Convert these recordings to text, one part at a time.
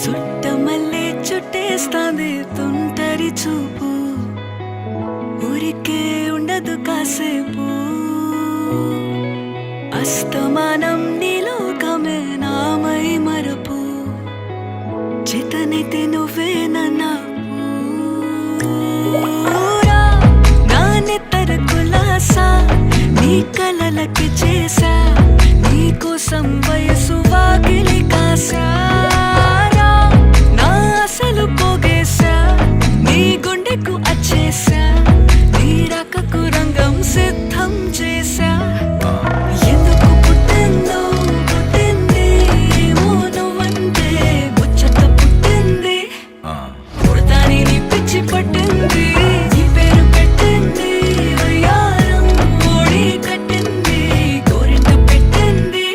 చుట్టమల్లే చుట్టేస్తాంది తుంటరి చూపు ఊరికే ఉండదు కాసేపు అస్తమానం నీలోకమే నామై మరపు చేతనైతే నువ్వే నన్నా నా నెత్తర కులాసా నీ కలలకి చేసా నీ కోసం వయసు వాకిలి కాసా నా అసలు పోగేసా నీ గుండెకు అచ్చేసా నీ రాకకు రంగం సిద్ధం చేసా ఎందుకు పుట్టిందో పుట్టింది ఏమో నువ్వంటే ముచ్చట పుట్టింది పుడతాని నీ పిచ్చి పట్టింది నీ పేరు పెట్టింది వయ్యారం ఓడి కట్టింది గోరింట పెట్టింది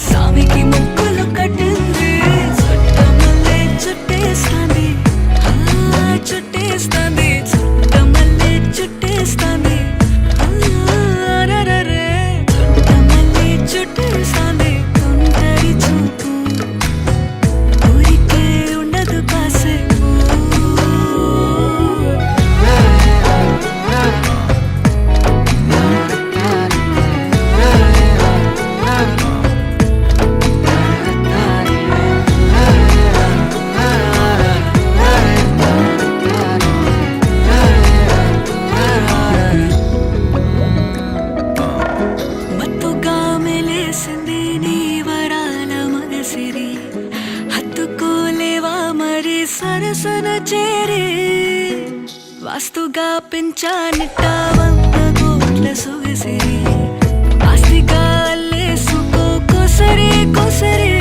సామికి ముక్కులు కట్టింది చుట్టమల్లే చుట్టేస్తాంది చుట్టేస్తాంది చుట్టమల్లే చుట్టేస్తాంది అరెరెరె చుట్టమల్లే చుట్టేస్తాంది తుంటరి చూపు ఊరికే ఉండదు కాసేపు మత్తుగా మెలేసింది నీ వరాల మగసిరి హత్తుకోలేవా మరి సరసన చేరి వాస్తుగా పెంచానిట్ట 100 కోట్ల సొగసిరి ఆస్తిగా అల్లేసుకో కొసరి కొసరి